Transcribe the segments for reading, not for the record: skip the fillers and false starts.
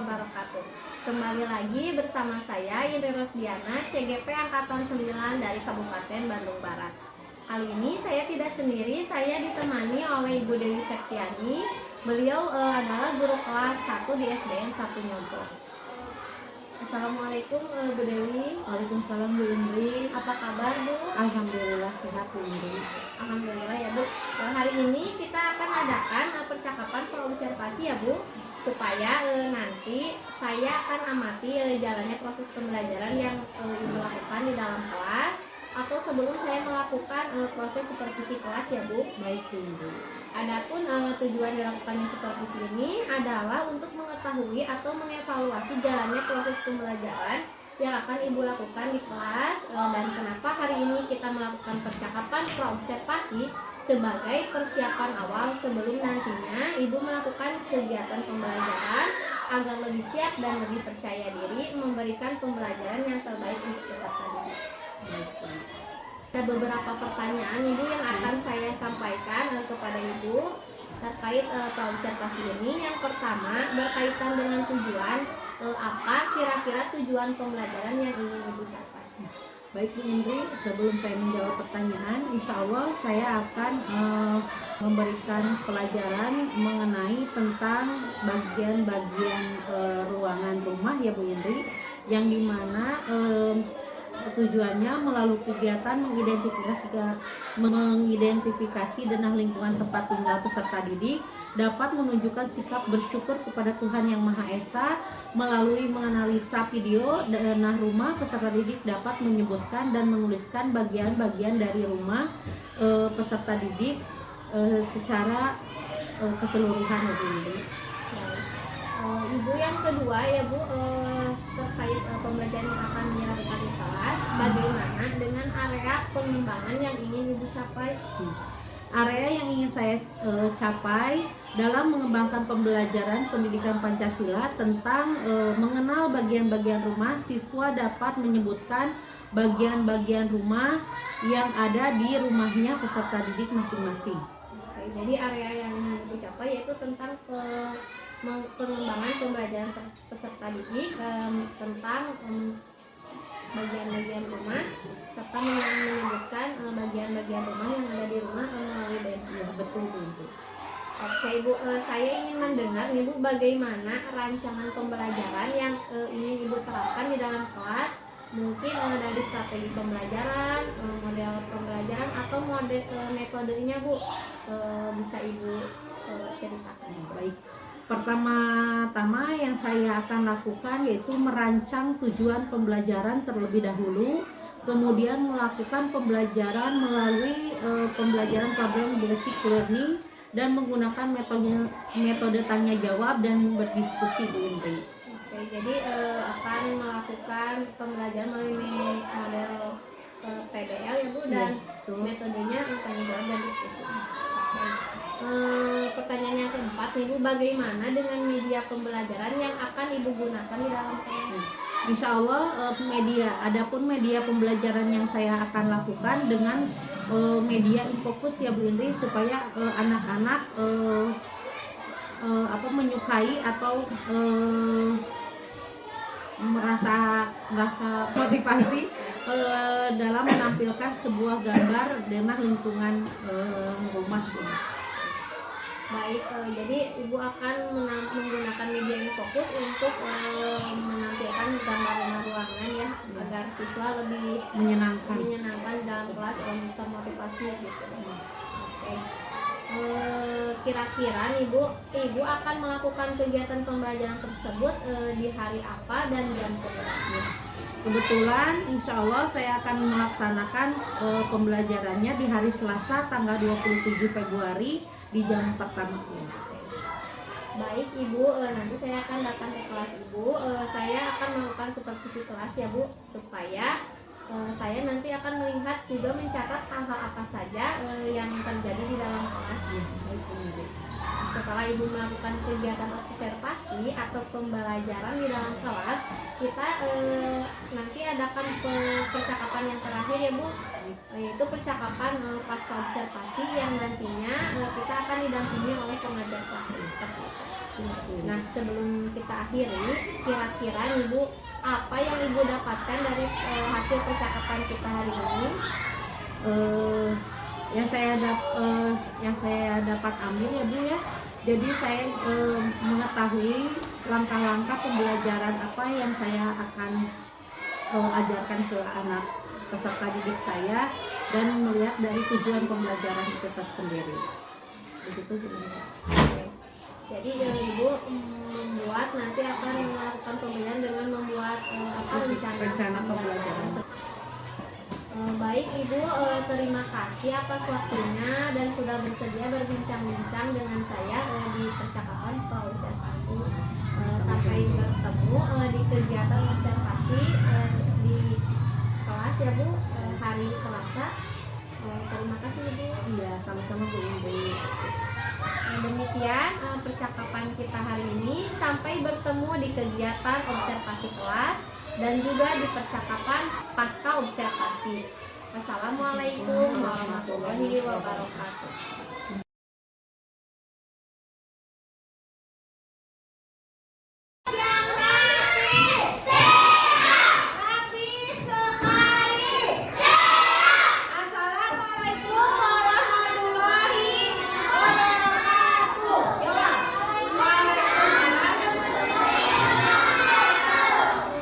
wabarakatuh. Kembali lagi bersama saya Indri Rosdiana, CGP Angkatan 9 dari Kabupaten Bandung Barat. Kali ini saya tidak sendiri, saya ditemani oleh Ibu Dewi Septiani. Beliau adalah guru kelas 1 di SDN 1 Nyompo. Assalamualaikum Bu Dewi. Waalaikumsalam Bu Indri. Apa kabar Bu? Alhamdulillah sehat Bu Indri. Alhamdulillah ya Bu. Hari ini kita akan adakan percakapan observasi ya Bu, supaya nanti saya akan amati jalannya proses pembelajaran yang Ibu lakukan di dalam kelas atau sebelum saya melakukan proses supervisi kelas ya Bu. Baik Bu Indri. Adapun tujuan dilakukannya supervisi ini adalah untuk mengetahui atau mengevaluasi jalannya proses pembelajaran yang akan Ibu lakukan di kelas, dan kenapa hari ini kita melakukan percakapan praobservasi sebagai persiapan awal sebelum nantinya Ibu melakukan kegiatan pembelajaran agar lebih siap dan lebih percaya diri memberikan pembelajaran yang terbaik untuk peserta didik. Ada beberapa pertanyaan Ibu yang akan saya sampaikan kepada Ibu terkait praobservasi ini. Yang pertama berkaitan dengan tujuan, apa kira-kira tujuan pembelajaran yang ingin Ibu capai? Baik Bu Indri, sebelum saya menjawab pertanyaan, insya Allah saya akan memberikan pelajaran mengenai tentang bagian-bagian ruangan rumah ya Bu Indri, yang dimana tujuannya melalui kegiatan mengidentifikasi denah lingkungan tempat tinggal peserta didik dapat menunjukkan sikap bersyukur kepada Tuhan Yang Maha Esa. Melalui menganalisa video denah rumah, peserta didik dapat menyebutkan dan menuliskan bagian-bagian dari rumah peserta didik secara keseluruhan ya Bu Indri. Ibu yang kedua ya Bu, terkait pembelajaran yang akan dilakukan di kelas, bagaimana dengan area pengembangan yang ingin Ibu capai? Area yang ingin saya capai dalam mengembangkan pembelajaran pendidikan Pancasila tentang mengenal bagian-bagian rumah, siswa dapat menyebutkan bagian-bagian rumah yang ada di rumahnya peserta didik masing-masing. Oke, jadi area yang ingin Ibu capai yaitu tentang pengembangan pembelajaran peserta didik tentang bagian-bagian rumah serta menyebutkan bagian-bagian rumah yang ada di rumah melalui BMI. Betul Bu. Oke Ibu, saya ingin mendengar Ibu bagaimana rancangan pembelajaran yang ingin Ibu terapkan di dalam kelas, mungkin dari strategi pembelajaran, model pembelajaran atau metodenya Bu, bisa Ibu ceritakan. Baik. Pertama-tama yang saya akan lakukan yaitu merancang tujuan pembelajaran terlebih dahulu, kemudian melakukan pembelajaran melalui pembelajaran problem basic learning dan menggunakan metode tanya jawab dan berdiskusi Bu Indri. Oke, jadi akan melakukan pembelajaran melalui model PBL ya Bu, dan metodenya tanya jawab dan diskusi. Pertanyaan yang keempat Ibu, bagaimana dengan media pembelajaran yang akan Ibu gunakan di dalam kelas? Insya Allah adapun media pembelajaran yang saya akan lakukan dengan media infokus ya Bu Indri, supaya anak-anak menyukai atau merasa motivasi dalam menampilkan sebuah gambar denah lingkungan rumah. Baik, jadi Ibu akan menggunakan media yang fokus untuk menampilkan gambar ruangan ya, agar siswa lebih menyenangkan dalam kelas, termotivasi gitu. Oke. Kira-kira Ibu akan melakukan kegiatan pembelajaran tersebut di hari apa dan jam berapa? Kebetulan insya Allah saya akan melaksanakan pembelajarannya di hari Selasa tanggal 27 Februari di jam pertama. Baik Ibu, nanti saya akan datang ke kelas Ibu. Saya akan melakukan supervisi kelas ya Bu, supaya saya nanti akan melihat juga mencatat hal-hal apa saja yang terjadi di dalam kelas. Setelah Ibu melakukan kegiatan observasi atau pembelajaran di dalam kelas, kita nanti adakan percakapan yang terakhir ya Bu, yaitu percakapan pasca observasi yang nantinya kita akan didampingi oleh pengajar kelas seperti itu. Nah, sebelum kita akhiri, kira-kira Ibu apa yang Ibu dapatkan dari hasil percakapan kita hari ini? Yang saya dapat ambil ya Bu ya. Jadi saya mengetahui langkah-langkah pembelajaran apa yang saya akan ajarkan ke anak peserta didik saya dan melihat dari tujuan pembelajaran itu tersendiri. Begitu Bu. Jadi Ibu membuat nanti akan melakukan pembelajaran dengan membuat rencana pembelajaran. Baik Ibu, terima kasih atas waktunya dan sudah bersedia berbincang-bincang dengan saya di percakapan observasi. Sampai bertemu di kegiatan observasi di kelas ya Bu, hari Selasa. Terima kasih Ibu. Iya, sama-sama Bu. Demikian percakapan kita hari ini. Sampai bertemu di kegiatan observasi kelas dan juga di percakapan pasca observasi. Wassalamualaikum warahmatullahi wabarakatuh.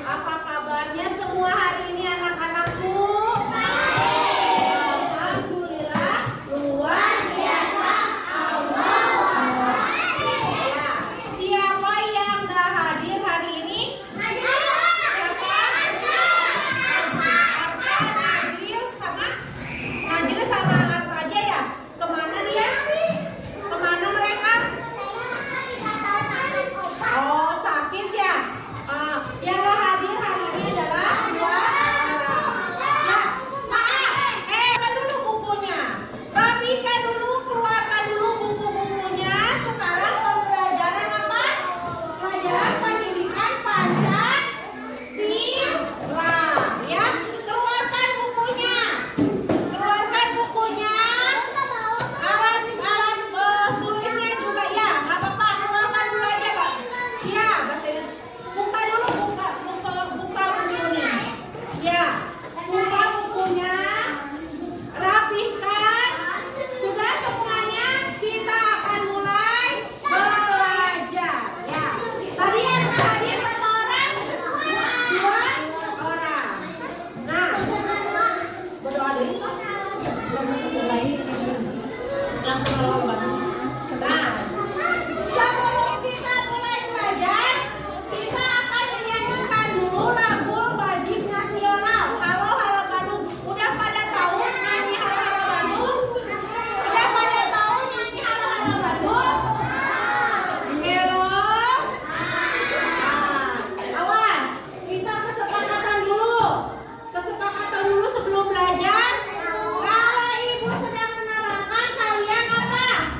Apa kabarnya semua hari ini anak-anakku? Alhamdulillah, luar biasa. Ya, siapa yang nggak hadir hari ini? Siapa? Najil sama Arfa aja ya? Kemana dia? Kemana mereka? Oh, sakit ya? Yang nggak hadir hari ini adalah dua orang. Kan dulu bukunya. Rapikan dulu, keluarkan dulu buku-bukunya. Sekarang pembelajaran apa? Pelajaran pendidikan Pancasila. Ya, keluarkan bukunya. Keluarkan bukunya. Alat tulisnya juga ya, nggak apa-apa. Keluarkan dulu aja, Pak. Iya, bahasa Inggris. Buka dulu, buka bukunya. Ya, buka bukunya. Rapihkan. Sudah semuanya, kita akan mulai belajar. Ya, tadi yang hadir berapa orang? Dua orang. Nah, berdoa dulu kok. Langsung lomba. Nah, sebelum kita mulai belajar, kita akan menyanyikan dulu lagu wajib nasional. Halo Halo Bandung, udah pada tahu nyanyi Halo Halo Bandung? Udah pada tahu nyanyi Halo Halo Bandung? Halo. Awas, kita kesepakatan dulu. Kesepakatan dulu sebelum belajar. Kalau ibu sedang menerangkan, kalian apa?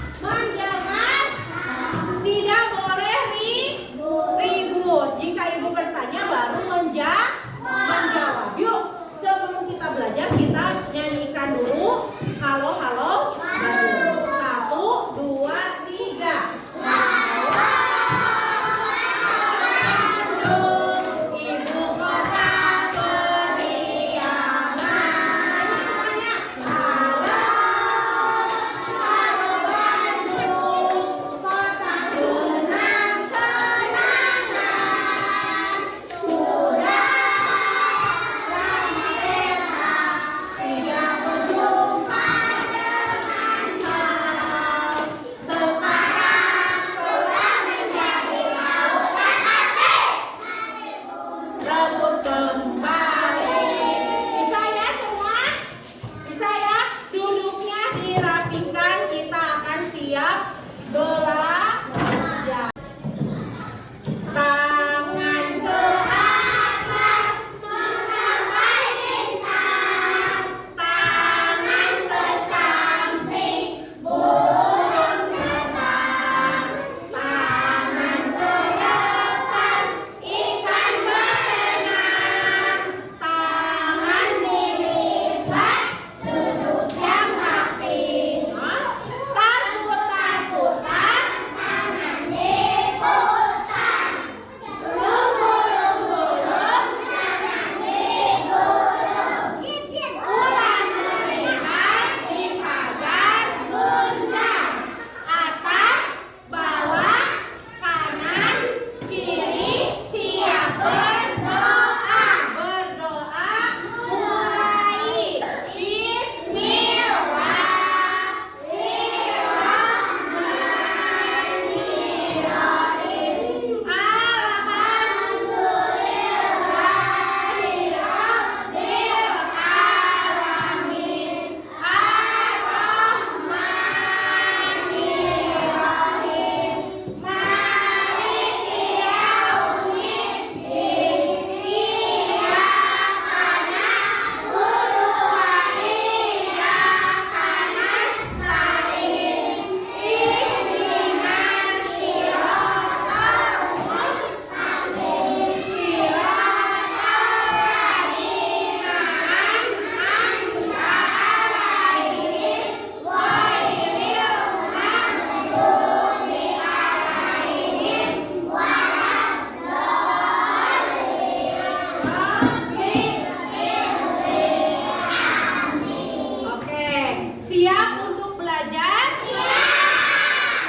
belajar?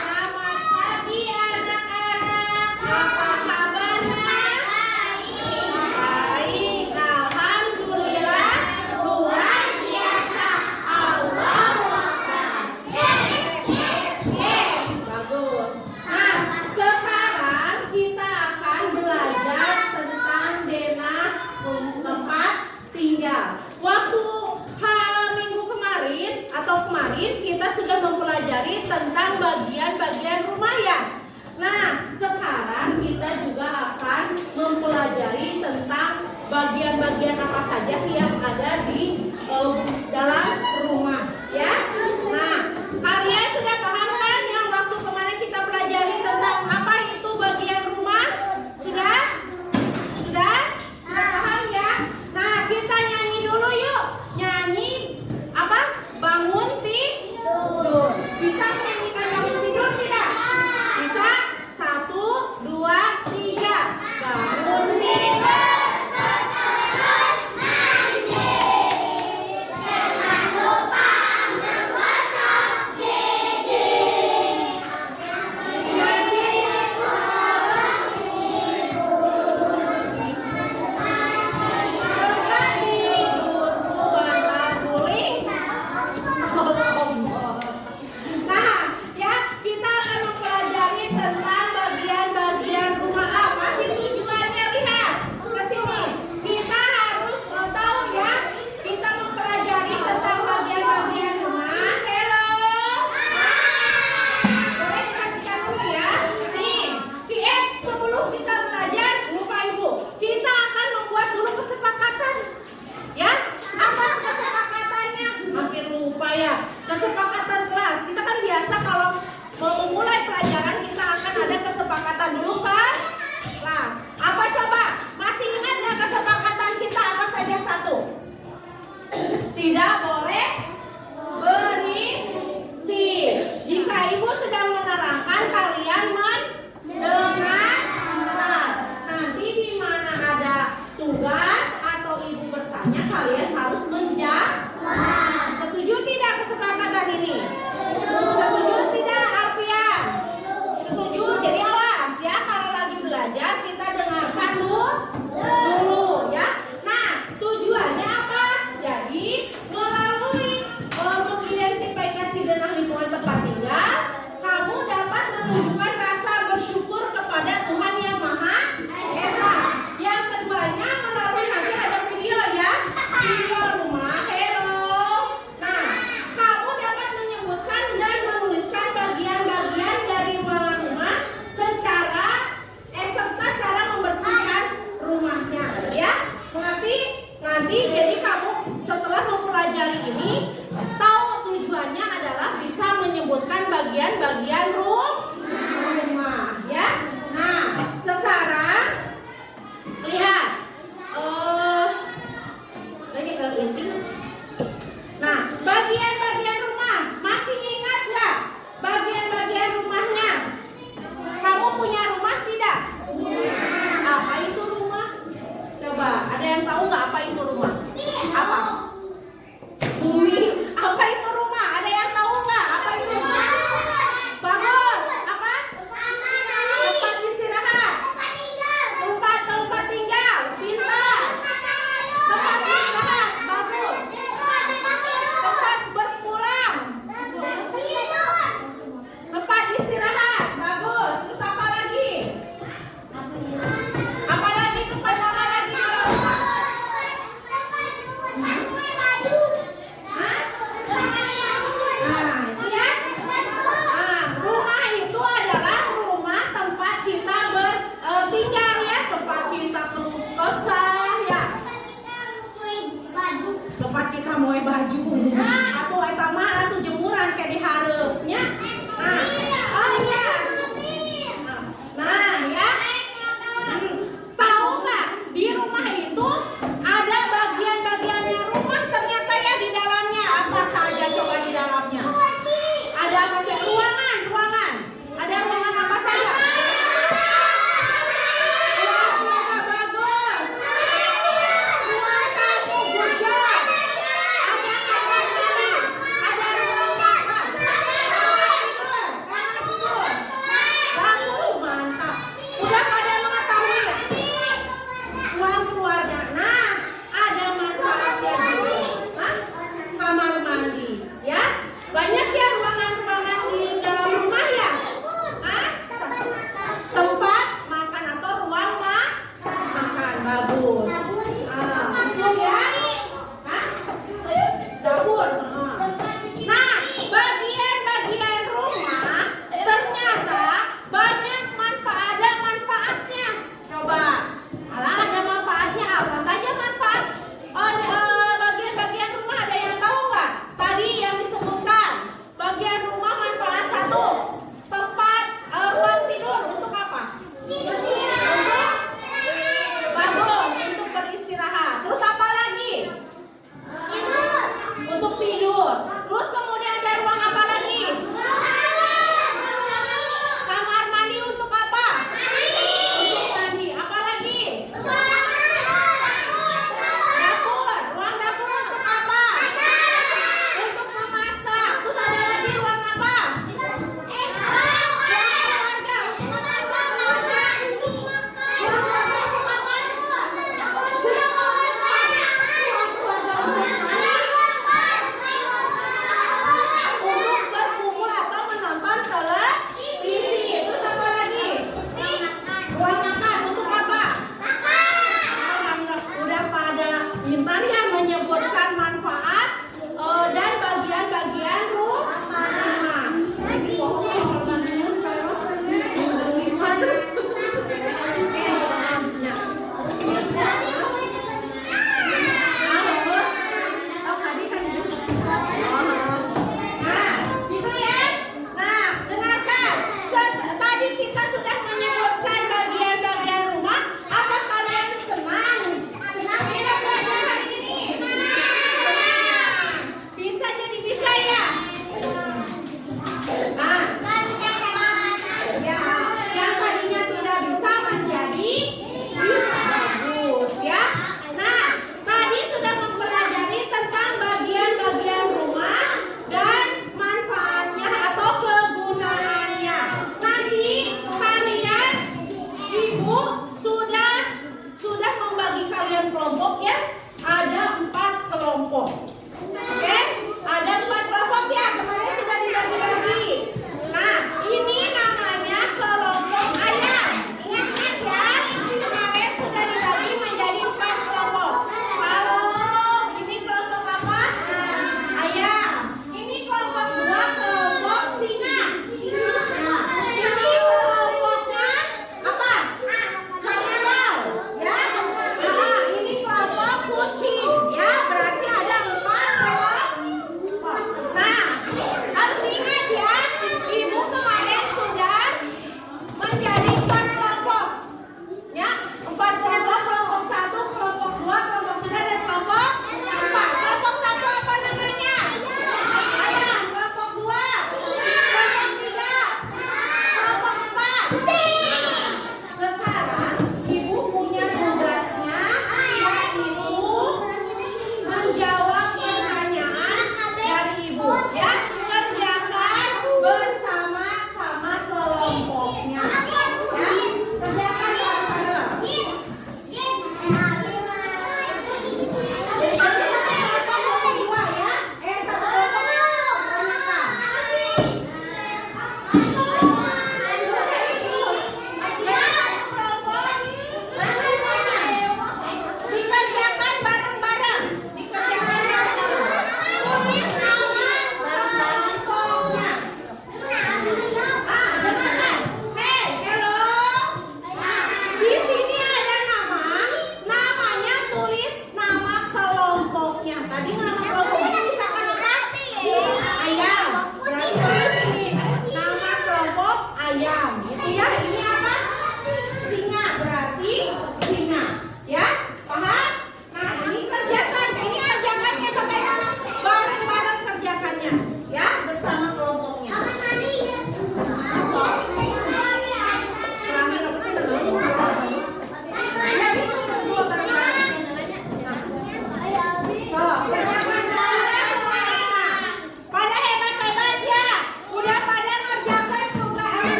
Selamat pagi anak-anak. Apa kabarnya? Baik, alhamdulillah. Luar biasa. Allahu Akbar. Bagus. Nah, sekarang kita akan belajar tentang denah tempat tinggal. Waktu minggu kemarin atau kemarin kita sudah mempelajari tentang bagian-bagian rumah ya. Nah, sekarang kita juga akan mempelajari tentang bagian-bagian apa saja yang ada di dalam rumah ya. Nah, kalian sudah paham kan yang waktu kemarin kita pelajari tentang apa itu bagian rumah? Sudah? Sudah? Sudah paham ya? Nah, kita nyanyi dulu yuk. Nyanyi apa? Bangun tidur. Bisa menyanyikan bangun tidur tidak? Bisa? 1, 2, 3. Bangun tidur. Nah, ya kita akan mempelajari tentang bagian-bagian rumah. Apa sih tujuannya? Lihat ke sini. Kita harus tahu ya. Kita mempelajari tentang bagian-bagian rumah. Hello. Boleh perhatikan dulu ya. Nih, sebelum kita belajar, lupa ibu. Kita akan membuat dulu kesepakatan. Ya, apa kesepakatannya? Hampir lupa ya. Kesepakatan kelas. Kita kan biasa kalau mau memulai pelajaran kita akan ada kesepakatan dulu kan? Nah, apa coba? Masih ingat nggak kesepakatan kita apa saja? 1. Tidak boleh berisik. Jika ibu sedang menerangkan, kalian mendengar. Nanti di mana ada tugas atau ibu bertanya, kalian harus menjawab. Setuju tidak kesepakatan ini? Setuju tidak, Alfian? Setuju. Jadi awas ya, kalau lagi belajar kita dengarkan dulu ya. Nah, tujuannya apa? Jadi melalui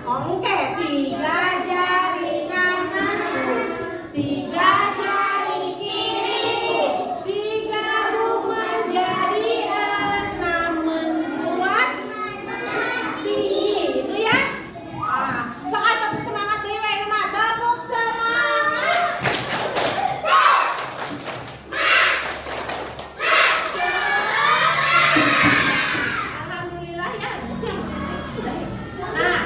Oke, 3 jari kanan, 3 jari kiri, digabung menjadi 6 membuat tinggi, itu ya. Soal tepuk semangat dewe, mah tepuk semangat. Alhamdulillah ya. Nah,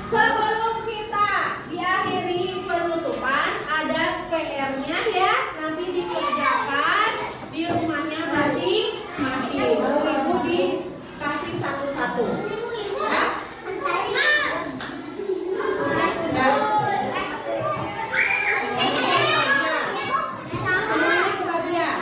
sebelum kita diakhiri penutupan, ada PR-nya ya. Nanti dikerjakan di rumahnya masing-masing. Ibu dikasih satu-satu. Ya. Semuanya kebagian.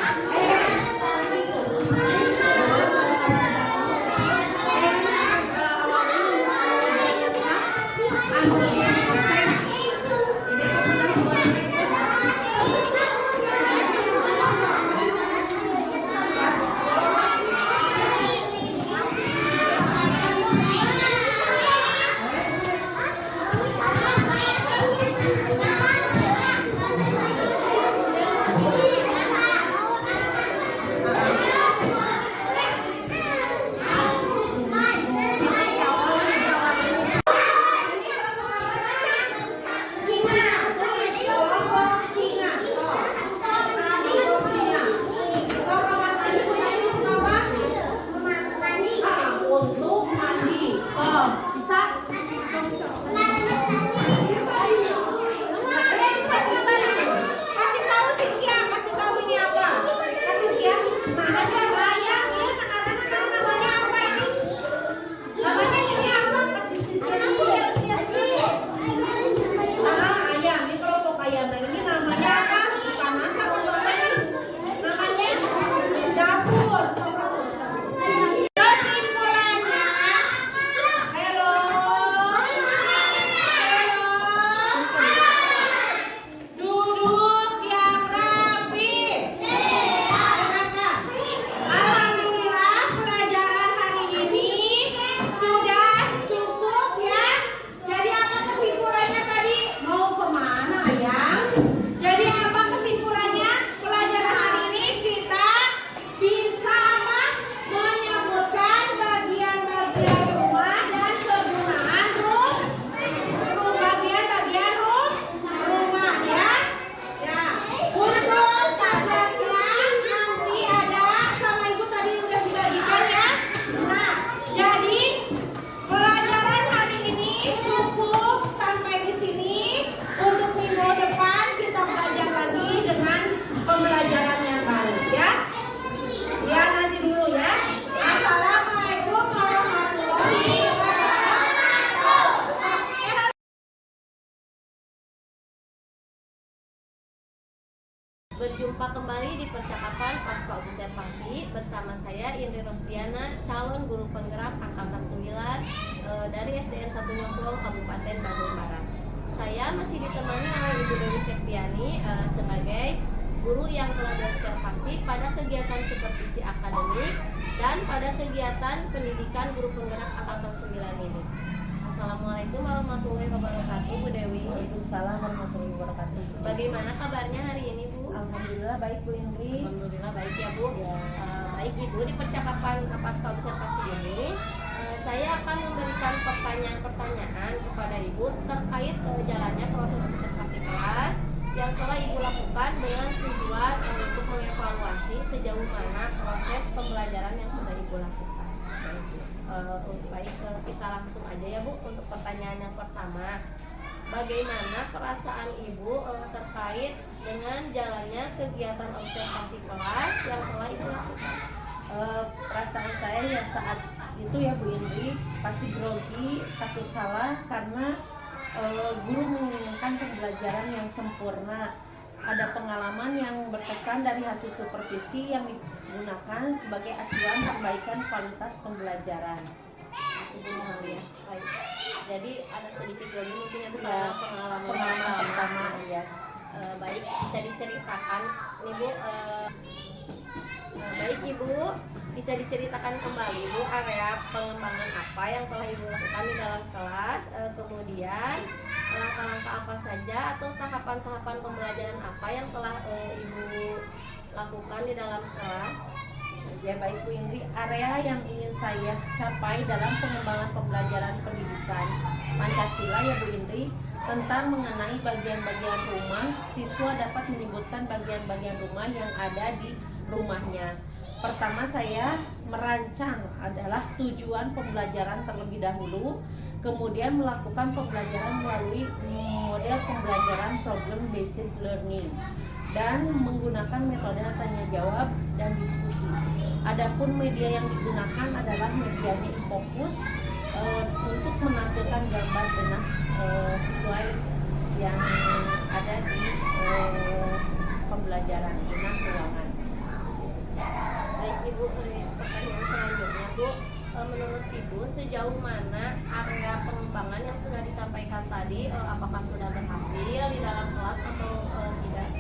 Untuk mandi. Oh, bisa? Kasih tahu Cynthia, kasih tahu ini apa? Kasih dia. Nah, ada layang ya, tengah-tengah namanya apa ini? Namanya ini apa? Kasih Cynthia. Ayam, ini kelompok ayam. Dan ini namanya apa? Bukan masak atau apa ini? Namanya dapur. Kesimpulannya, halo, duduk yang rapi. Dengarkan. Alhamdulillah pelajaran hari ini sudah cukup ya. Jadi apa kesimpulannya tadi? Mau kemana ya? Jadi apa kesimpulannya? Pelajaran hari ini kita bisa menyebutkan bagian-bagian rumah dan kegunaan bagian-bagian rumah ya. Ya. Untuk tugasnya nanti ada sama ibu tadi udah dibagikan ya. Nah, jadi pelajaran hari ini cukup sampai di sini. Untuk minggu depan kita belajar lagi dengan pembelajaran yang baru ya. Ya, nanti dulu ya. Assalamualaikum warahmatullahi wabarakatuh. Berjumpa kembali di percakapan pasca observasi bersama saya Indri Rosdiana, calon guru penggerak angkatan 9 dari SDN 1 Nyongklong, Kabupaten Bandung Barat. Saya masih ditemani oleh Ibu Dewi Septiani sebagai guru yang telah diobservasi pada kegiatan supervisi akademik dan pada kegiatan pendidikan guru penggerak angkatan 9 ini. Assalamualaikum warahmatullahi wabarakatuh, Bu Dewi. Waalaikumsalam warahmatullahi wabarakatuh. Bagaimana kabarnya hari ini, Bu? Alhamdulillah baik Bu Indri. Alhamdulillah baik ya, Bu. Ya. Baik Ibu, di percakapan pasca observasi ini saya akan memberikan pertanyaan-pertanyaan kepada Ibu terkait jalannya proses observasi kelas yang telah Ibu lakukan dengan tujuan untuk mengevaluasi sejauh mana proses pembelajaran yang sudah Ibu lakukan. Baik, kita langsung aja ya Bu untuk pertanyaan yang pertama. Bagaimana perasaan Ibu terkait dengan jalannya kegiatan observasi kelas yang telah Ibu lakukan? Perasaan saya ya saat itu ya Bu Indri pasti grogi, takut salah karena guru menginginkan pembelajaran yang sempurna. Ada pengalaman yang berkesan dari hasil supervisi yang digunakan sebagai acuan perbaikan kualitas pembelajaran. Ya, baik. Jadi ada sedikit lagi mungkin ya Bu, Ya, pengalaman pertama ya. Baik, bisa diceritakan nih Bu. Baik Ibu, Bisa diceritakan kembali Bu area pengembangan apa yang telah Ibu lakukan di dalam kelas, kemudian langkah-langkah apa saja atau tahapan-tahapan pembelajaran apa yang telah Ibu lakukan di dalam kelas? Ya baik Bu Indri, area yang ingin saya capai dalam pengembangan pembelajaran pendidikan Pancasila ya Bu Indri, tentang mengenai bagian-bagian rumah, siswa dapat menyebutkan bagian-bagian rumah yang ada di rumahnya. Pertama saya merancang adalah tujuan pembelajaran terlebih dahulu, kemudian melakukan pembelajaran melalui model pembelajaran problem based learning dan menggunakan metode tanya jawab dan diskusi. Adapun media yang digunakan adalah medianya Infocus untuk menampilkan gambar denah sesuai yang ada di pembelajaran denah ruangan. Baik Ibu, pertanyaan selanjutnya Bu, menurut Ibu sejauh mana area pengembangan yang sudah disampaikan tadi, apakah sudah berhasil di dalam kelas atau tidak?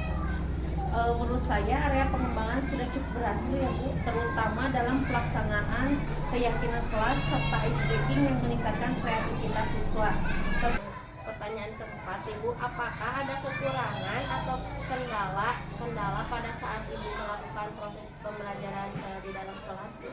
Menurut saya area pengembangan sudah cukup berhasil ya Bu, terutama dalam pelaksanaan keyakinan kelas serta ice breaking yang meningkatkan kreativitas siswa. Pertanyaan keempat Ibu, apakah ada kekurangan atau kendala pada saat Ibu melakukan proses pembelajaran di dalam kelas Bu?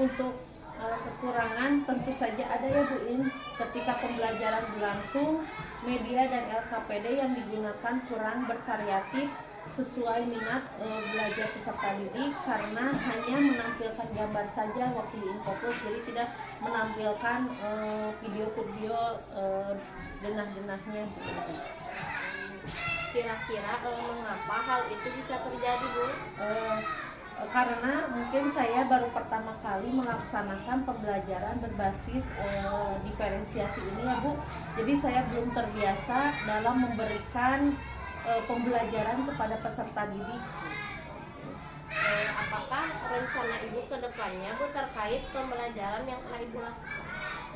Untuk kekurangan tentu saja ada ya Bu In, ketika pembelajaran berlangsung media dan LKPD yang digunakan kurang bervariatif sesuai minat belajar peserta didik, karena hanya menampilkan gambar saja waktu di Infocus, jadi tidak menampilkan video-video denah-denahnya. Kira-kira mengapa hal itu bisa terjadi Bu? Karena mungkin saya baru pertama kali melaksanakan pembelajaran berbasis diferensiasi ini ya Bu, jadi saya belum terbiasa dalam memberikan pembelajaran kepada peserta didik. Apakah rencana Ibu ke depannya Bu terkait pembelajaran yang telah Ibu lakukan?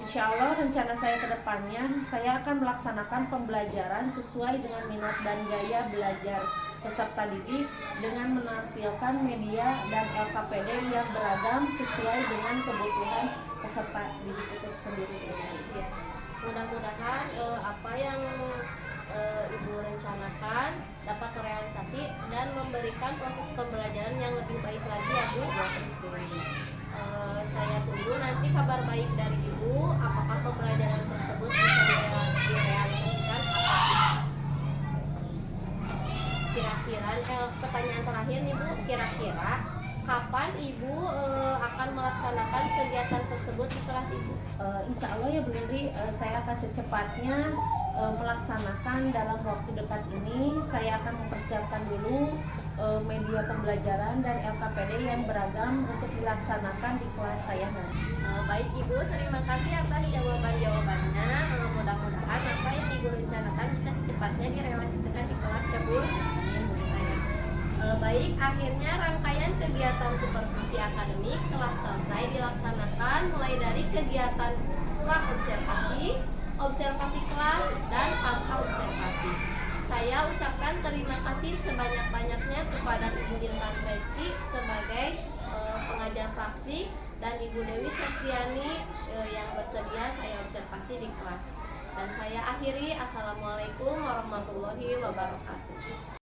Insya Allah rencana saya ke depannya, saya akan melaksanakan pembelajaran sesuai dengan minat dan gaya belajar peserta didik dengan menampilkan media dan LKPD yang beragam sesuai dengan kebutuhan peserta didik itu sendiri. Ya. Mudah-mudahan apa yang Ibu rencanakan dapat terrealisasi dan memberikan proses pembelajaran yang lebih baik lagi ya Bu. Saya tunggu nanti kabar baik dari Ibu, apakah pembelajaran tersebut bisa direalisasikan. Kira-kira pertanyaan terakhir nih Bu, kira-kira kapan Ibu akan melaksanakan kegiatan tersebut di kelas Ibu? Insya Allah ya Bu Indri, saya akan secepatnya melaksanakan dalam waktu dekat ini. Saya akan mempersiapkan dulu media pembelajaran dan LKPD yang beragam untuk dilaksanakan di kelas saya nanti. Baik Ibu, terima kasih atas jawaban-jawabannya. Mudah-mudahan apa yang Ibu rencanakan bisa secepatnya direalisasikan di kelas ya Bu. Baik, akhirnya rangkaian kegiatan supervisi akademik telah selesai dilaksanakan, mulai dari kegiatan pra-observasi, observasi kelas, dan pasca observasi. Saya ucapkan terima kasih sebanyak-banyaknya kepada Ibu Intan Reski sebagai pengajar praktik dan Ibu Dewi Septiani yang bersedia saya observasi di kelas. Dan saya akhiri, Assalamualaikum warahmatullahi wabarakatuh.